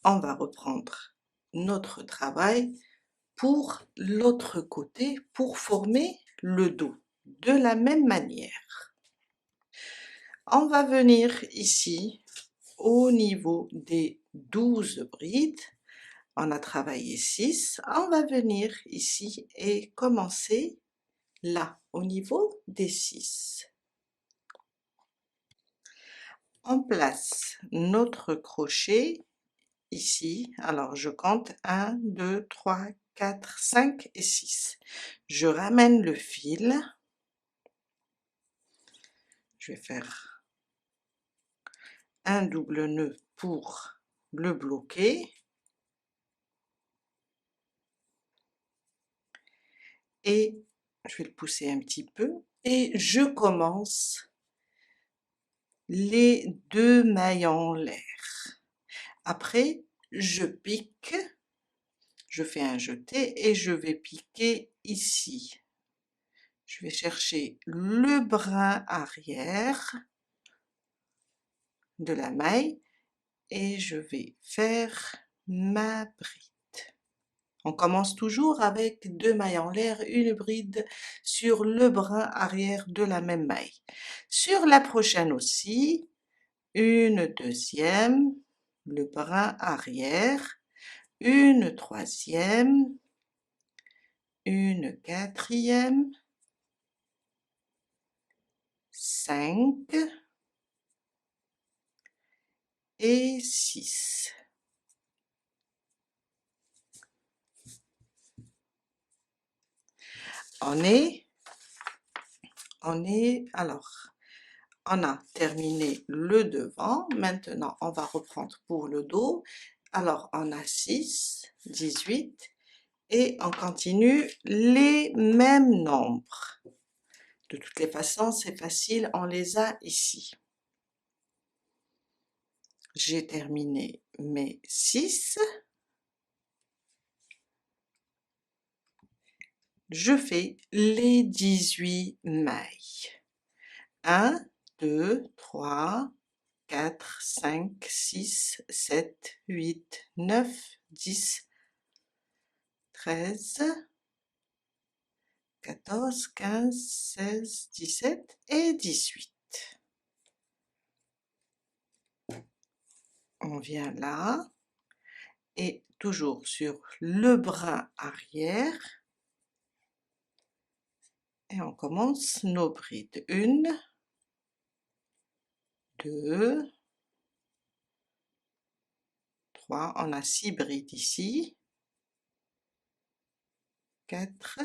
On va reprendre notre travail pour l'autre côté pour former le dos de la même manière. On va venir ici au niveau des 12 brides. On a travaillé 6, on va venir ici et commencer là, au niveau des 6. On place notre crochet ici, alors je compte 1, 2, 3, 4, 5 et 6. Je ramène le fil, je vais faire un double nœud pour le bloquer. Et je vais le pousser un petit peu et je commence les 2 mailles en l'air. Après, je pique, je fais un jeté et je vais piquer ici. Je vais chercher le brin arrière de la maille et je vais faire ma bride. On commence toujours avec 2 mailles en l'air, une bride sur le brin arrière de la même maille. Sur la prochaine aussi, une deuxième, le brin arrière, une troisième, une quatrième, 5 et 6. Alors, on a terminé le devant, maintenant on va reprendre pour le dos. Alors on a 6, 18 et on continue les mêmes nombres. De toutes les façons, c'est facile, on les a ici. J'ai terminé mes 6. Je fais les 18 mailles. 1, 2, 3, 4, 5, 6, 7, 8, 9, 10, 13, 14, 15, 16, 17 et 18. On vient là et toujours sur le brin arrière et on commence nos brides. 1, 2, 3, on a 6 brides ici, 4,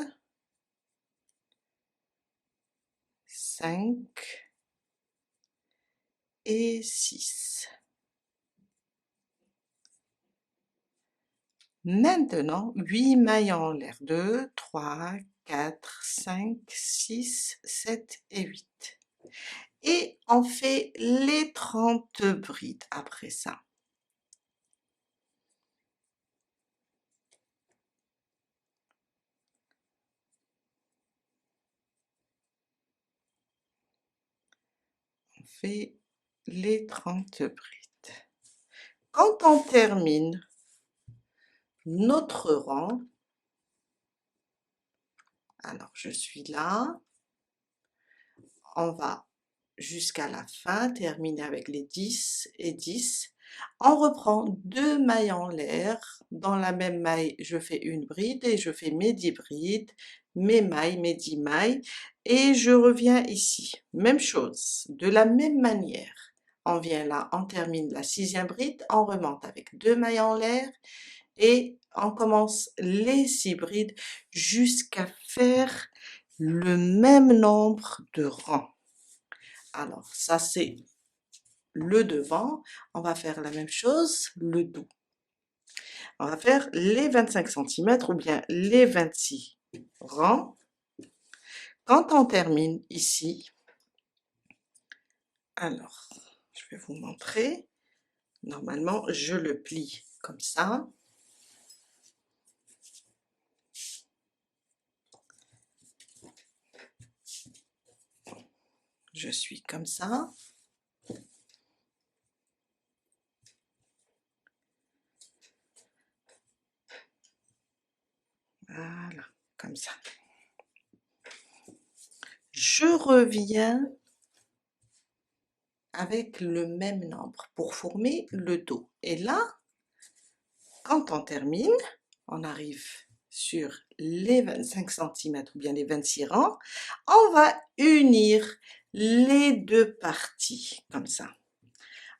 5 et 6. Maintenant, 8 mailles en l'air. 2, 3, 4, 5, 6, 7 et 8. Et on fait les 30 brides après ça. On fait les 30 brides. Quand on termine notre rang, alors je suis là, on va jusqu'à la fin, terminer avec les 10 et 10. On reprend 2 mailles en l'air, dans la même maille je fais une bride et je fais mes 10 brides, mes mailles, mes 10 mailles et je reviens ici. Même chose, de la même manière. On vient là, on termine la 6e bride, on remonte avec 2 mailles en l'air et on commence les 6 brides jusqu'à faire le même nombre de rangs. Alors ça c'est le devant, on va faire la même chose, le dos. On va faire les 25 cm ou bien les 26 rangs. Quand on termine ici, alors je vais vous montrer, normalement je le plie comme ça. Je suis comme ça. Voilà, comme ça. je reviens avec le même nombre pour former le dos. Et là, quand on termine, on arrive sur les 25 cm ou bien les 26 rangs, on va unir les deux parties, comme ça.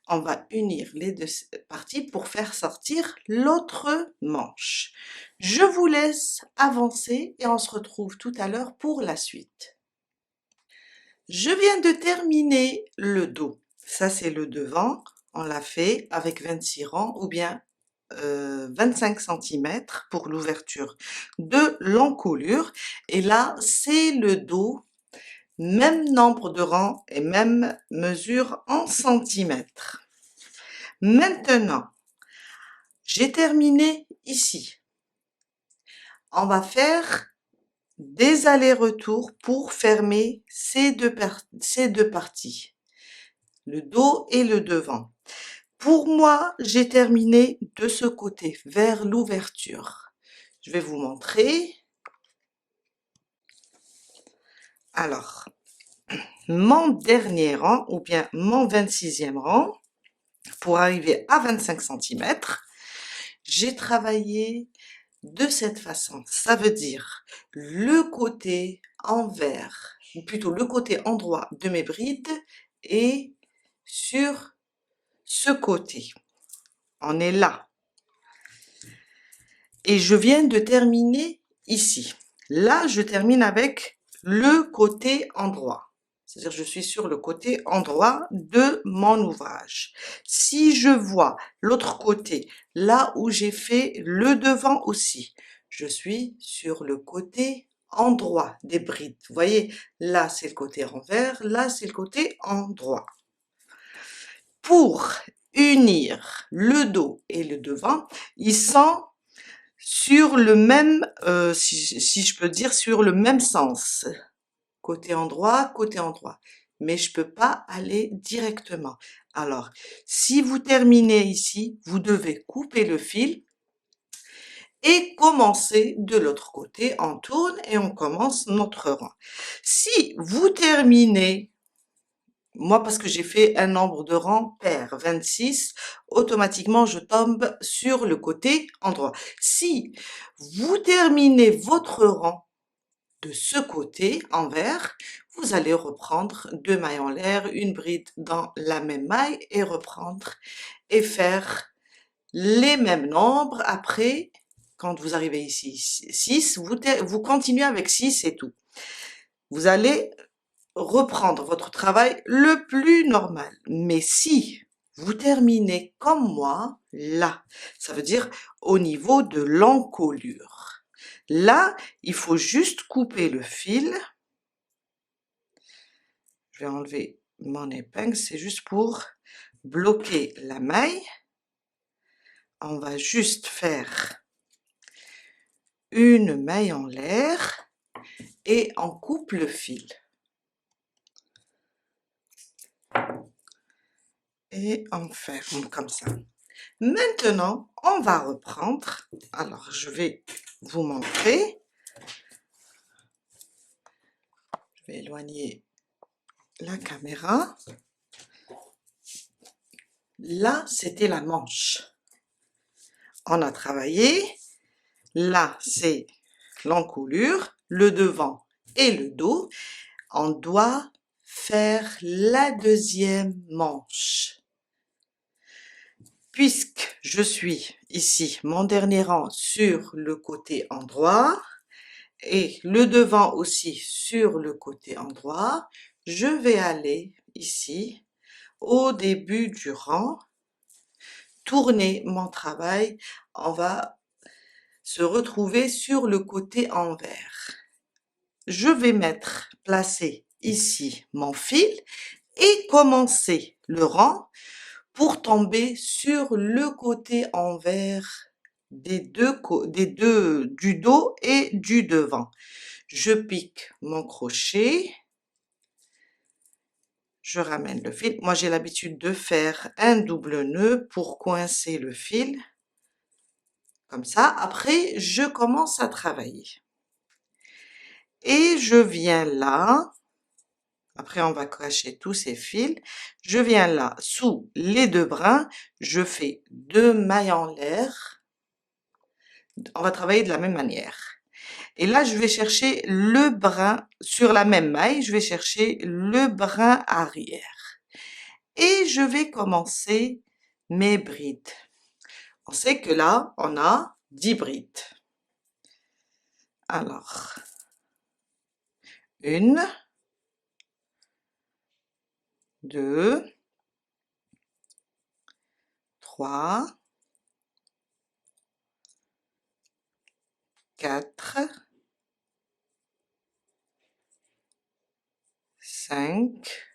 On va unir les deux parties pour faire sortir l'autre manche. Je vous laisse avancer et on se retrouve tout à l'heure pour la suite. Je viens de terminer le dos. Ça, c'est le devant. On l'a fait avec 26 rangs ou bien 25 cm pour l'ouverture de l'encolure. Et là, c'est le dos. Même nombre de rangs et même mesure en centimètres. Maintenant, j'ai terminé ici. On va faire des allers-retours pour fermer ces deux parties, le dos et le devant. Pour moi, j'ai terminé de ce côté, vers l'ouverture. Je vais vous montrer. Alors, mon dernier rang, ou bien mon 26e rang, pour arriver à 25 cm, j'ai travaillé de cette façon. Ça veut dire le côté envers, ou plutôt le côté endroit de mes brides et sur ce côté. On est là. Et je viens de terminer ici. Là, je termine avec le côté endroit. C'est-à-dire je suis sur le côté endroit de mon ouvrage. Si je vois l'autre côté, là où j'ai fait le devant aussi, je suis sur le côté endroit des brides. Vous voyez, là c'est le côté envers, là c'est le côté endroit. Pour unir le dos et le devant, ils sont sur le même, si je peux dire, sur le même sens. Côté endroit, mais je peux pas aller directement. Alors, si vous terminez ici, vous devez couper le fil et commencer de l'autre côté. On tourne et on commence notre rang. Si vous terminez, moi parce que j'ai fait un nombre de rangs pair, 26, automatiquement je tombe sur le côté endroit. Si vous terminez votre rang de ce côté envers, vous allez reprendre 2 mailles en l'air, une bride dans la même maille et reprendre et faire les mêmes nombres. Après, quand vous arrivez ici, 6, vous continuez avec 6 et tout. Vous allez reprendre votre travail le plus normal. Mais si vous terminez comme moi, là, ça veut dire au niveau de l'encolure. Là, il faut juste couper le fil. Je vais enlever mon épingle, c'est juste pour bloquer la maille. On va juste faire une maille en l'air et on coupe le fil. Et on ferme comme ça. Maintenant, on va reprendre. Alors, je vais vous montrer. Je vais éloigner la caméra. Là, c'était la manche. On a travaillé. Là, c'est l'encolure, le devant et le dos. On doit faire la deuxième manche. Puisque je suis ici, mon dernier rang sur le côté endroit et le devant aussi sur le côté endroit, je vais aller ici au début du rang, tourner mon travail, on va se retrouver sur le côté envers. Je vais placer ici mon fil et commencer le rang pour tomber sur le côté envers du dos et du devant. Je pique mon crochet, je ramène le fil. Moi, j'ai l'habitude de faire un double nœud pour coincer le fil. Comme ça, après, je commence à travailler. Et je viens là, Après, on va cacher tous ces fils. Je viens là, sous les 2 brins, je fais 2 mailles en l'air. On va travailler de la même manière. Et là, je vais chercher le brin sur la même maille, je vais chercher le brin arrière. Et je vais commencer mes brides. On sait que là, on a 10 brides. Alors, 1, 2, 3, 4, 5,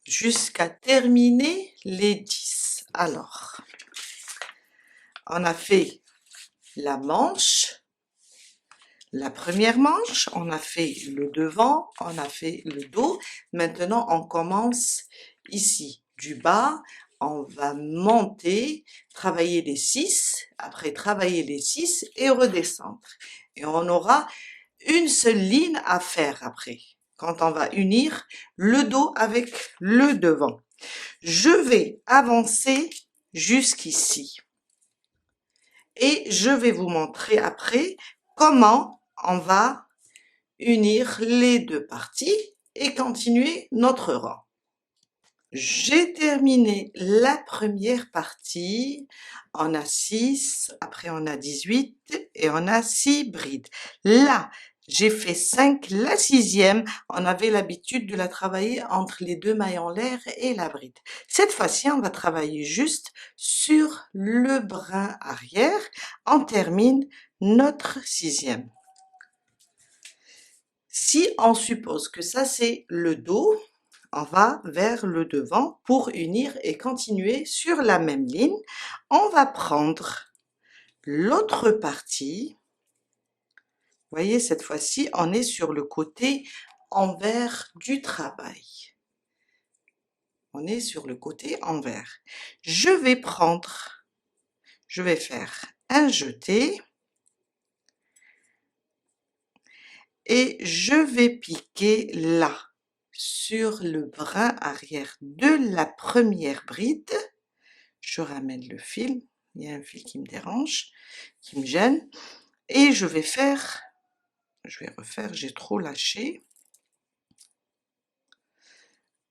jusqu'à terminer les 10. Alors, on a fait la manche, la première manche, on a fait le devant, on a fait le dos. Maintenant, on commence ici du bas, on va monter, travailler les 6, après travailler les 6 et redescendre. Et on aura une seule ligne à faire après, quand on va unir le dos avec le devant. Je vais avancer jusqu'ici. Et je vais vous montrer après comment on va unir les 2 parties et continuer notre rang. J'ai terminé la première partie, on a 6, après on a 18 et on a 6 brides. Là, j'ai fait 5, la 6e, on avait l'habitude de la travailler entre les 2 mailles en l'air et la bride. Cette fois-ci, on va travailler juste sur le brin arrière, on termine notre 6e. Si on suppose que ça c'est le dos, on va vers le devant pour unir et continuer sur la même ligne. On va prendre l'autre partie. Vous voyez, cette fois-ci, on est sur le côté envers du travail. On est sur le côté envers. Je vais faire un jeté et je vais piquer là, sur le brin arrière de la première bride. Je ramène le fil, il y a un fil qui me dérange, qui me gêne, et je vais refaire, j'ai trop lâché.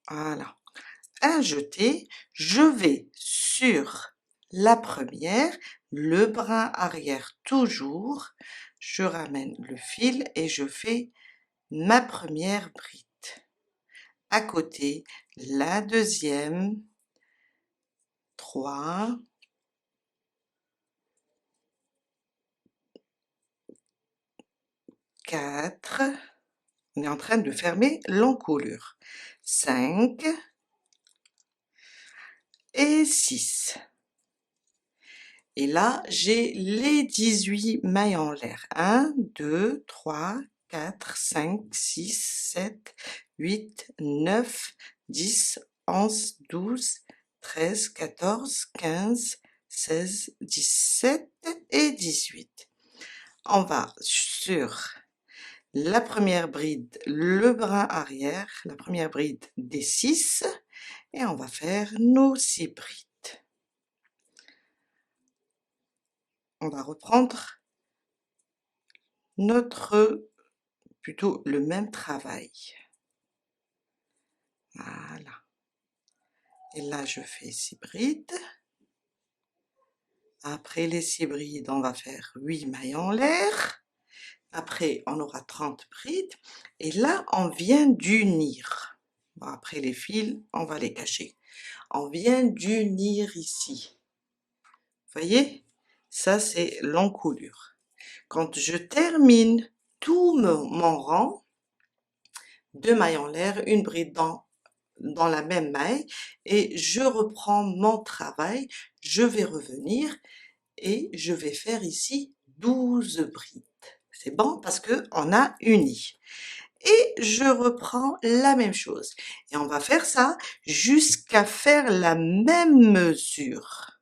Voilà, un jeté, je vais sur la première, le brin arrière toujours, je ramène le fil et je fais ma première bride. À côté, la deuxième, 3, 4, on est en train de fermer l'encolure, 5 et 6. Et là, j'ai les 18 mailles en l'air. 1, 2, 3, 4, 5, 6, 7, 8, 9, 10, 11, 12, 13, 14, 15, 16, 17 et 18. On va sur la première bride, le brin arrière, la première bride des 6, et on va faire nos 6 brides. On va reprendre plutôt le même travail. Voilà. Et là, je fais 6 brides. Après les 6 brides, on va faire 8 mailles en l'air. Après, on aura 30 brides. Et là, on vient d'unir. Bon, après les fils, on va les cacher. On vient d'unir ici. Vous voyez? Ça, c'est l'encolure. Quand je termine tout mon rang, 2 mailles en l'air, une bride dans la même maille, et je reprends mon travail, je vais revenir et je vais faire ici 12 brides. C'est bon parce que on a uni. Et je reprends la même chose. Et on va faire ça jusqu'à faire la même mesure.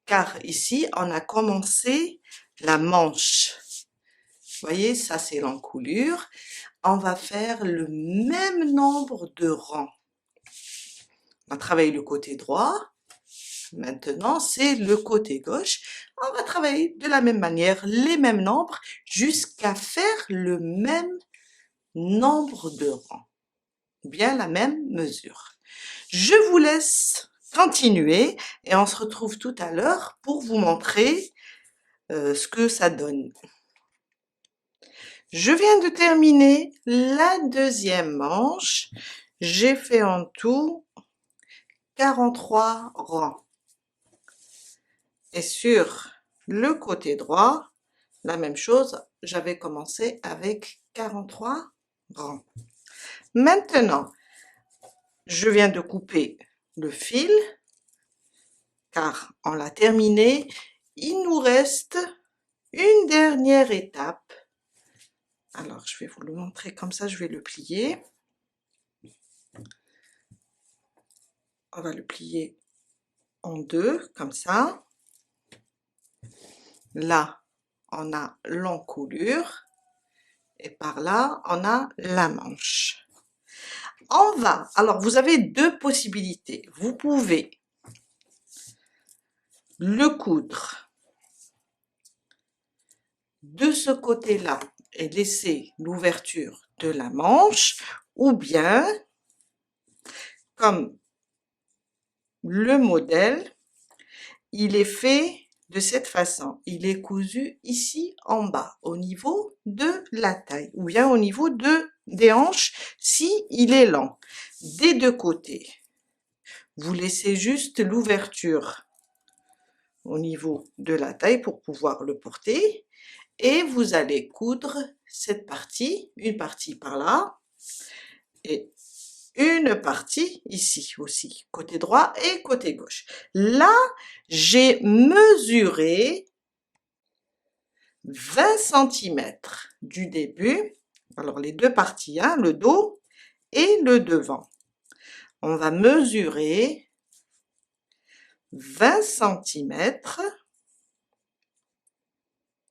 Car ici, on a commencé la manche. Vous voyez, ça c'est l'encolure. on va faire le même nombre de rangs. On a travaillé le côté droit, maintenant c'est le côté gauche. On va travailler de la même manière, les mêmes nombres, jusqu'à faire le même nombre de rangs, ou bien la même mesure. Je vous laisse continuer et on se retrouve tout à l'heure pour vous montrer ce que ça donne. Je viens de terminer la deuxième manche. J'ai fait en tout 43 rangs. Et sur le côté droit, la même chose, j'avais commencé avec 43 rangs. Maintenant, je viens de couper le fil, car on l'a terminé. Il nous reste une dernière étape. Alors, je vais vous le montrer comme ça, je vais le plier. On va le plier en deux, comme ça. Là, on a l'encolure et par là, on a la manche. Alors vous avez deux possibilités. Vous pouvez le coudre de ce côté-là et laisser l'ouverture de la manche, ou bien, comme le modèle, il est fait de cette façon. Il est cousu ici en bas, au niveau de la taille, ou bien au niveau des hanches, si il est lent. Des deux côtés, vous laissez juste l'ouverture au niveau de la taille pour pouvoir le porter, et vous allez coudre cette partie, une partie par là, et une partie ici aussi, côté droit et côté gauche. Là, j'ai mesuré 20 cm du début, alors les deux parties, hein, le dos et le devant. On va mesurer 20 cm,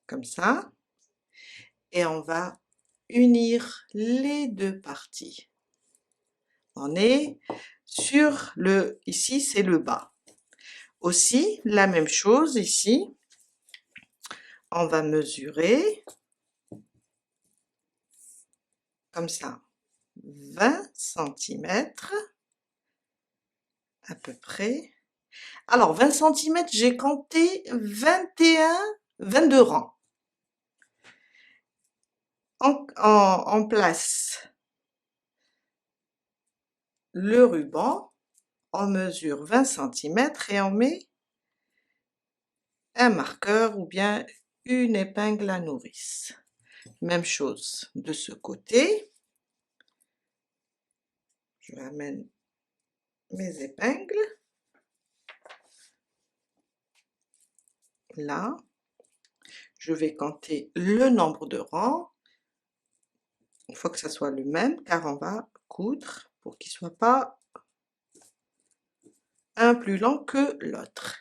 comme ça, et on va unir les deux parties. On est sur ici c'est le bas. Aussi, la même chose ici, on va mesurer, comme ça, 20 cm, à peu près. Alors, 20 cm, j'ai compté 22 rangs. On place le ruban, on mesure 20 cm et on met un marqueur ou bien une épingle à nourrice. Même chose de ce côté. Je ramène mes épingles. Là, je vais compter le nombre de rangs. Il faut que ça soit le même car on va coudre pour qu'il ne soit pas un plus long que l'autre.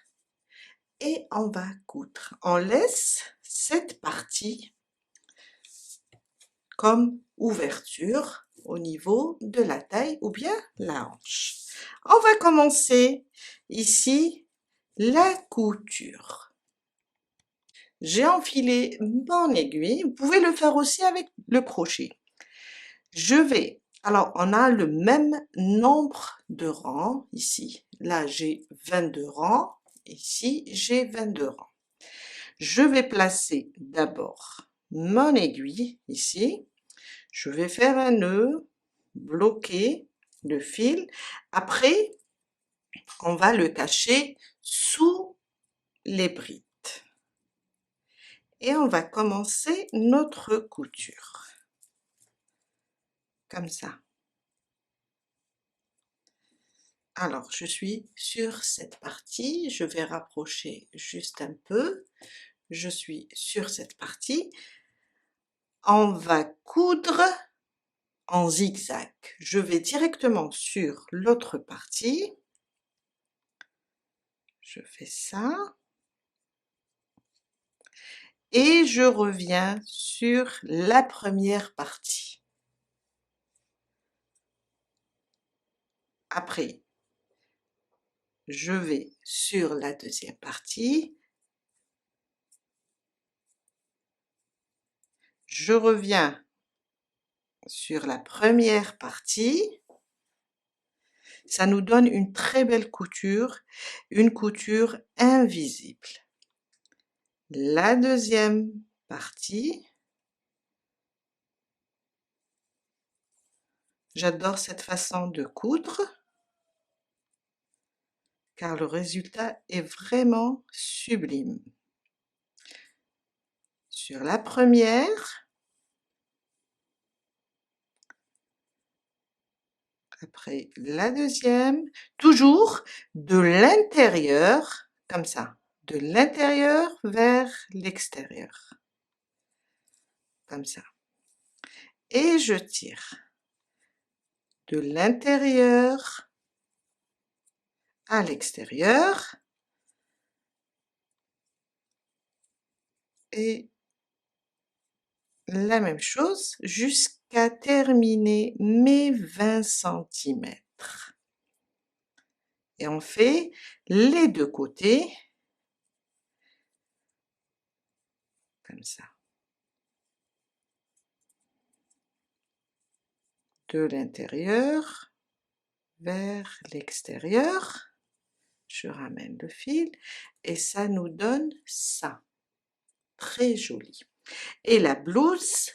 Et on va coudre. On laisse cette partie comme ouverture au niveau de la taille ou bien la hanche. On va commencer ici la couture. J'ai enfilé mon aiguille, vous pouvez le faire aussi avec le crochet. Alors on a le même nombre de rangs ici. Là j'ai 22 rangs, ici j'ai 22 rangs. Je vais placer d'abord mon aiguille ici. Je vais faire un nœud, bloquer le fil. Après, on va le cacher sous les brides. Et on va commencer notre couture. Comme ça. Alors, je suis sur cette partie. Je vais rapprocher juste un peu. Je suis sur cette partie. On va coudre en zigzag. Je vais directement sur l'autre partie. Je fais ça. Et je reviens sur la première partie. Après, je vais sur la deuxième partie. Je reviens sur la première partie. Ça nous donne une très belle couture, une couture invisible. La deuxième partie. J'adore cette façon de coudre car le résultat est vraiment sublime. Sur la première, après la deuxième, toujours de l'intérieur, comme ça, de l'intérieur vers l'extérieur, comme ça. Et je tire de l'intérieur à l'extérieur et la même chose jusqu'à terminer mes 20 centimètres. Et on fait les deux côtés, comme ça. De l'intérieur vers l'extérieur. Je ramène le fil et ça nous donne ça. Très joli. Et la blouse,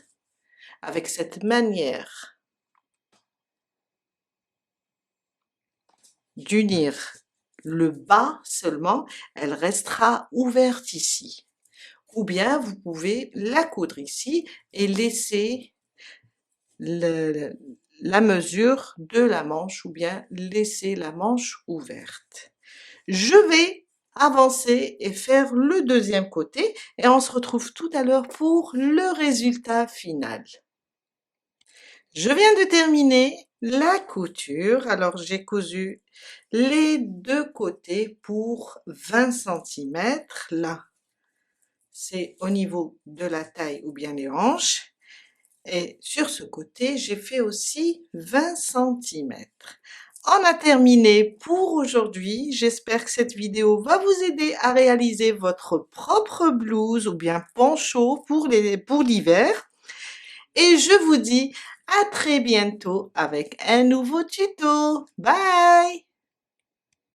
avec cette manière d'unir le bas seulement, elle restera ouverte ici. Ou bien vous pouvez la coudre ici et laisser la mesure de la manche ou bien laisser la manche ouverte. Je vais avancer et faire le deuxième côté et on se retrouve tout à l'heure pour le résultat final. Je viens de terminer la couture, alors j'ai cousu les deux côtés pour 20 cm. Là, c'est au niveau de la taille ou bien les hanches. Et sur ce côté, j'ai fait aussi 20 cm. On a terminé pour aujourd'hui. J'espère que cette vidéo va vous aider à réaliser votre propre blouse ou bien poncho pour l'hiver. Et je vous dis à très bientôt avec un nouveau tuto. Bye!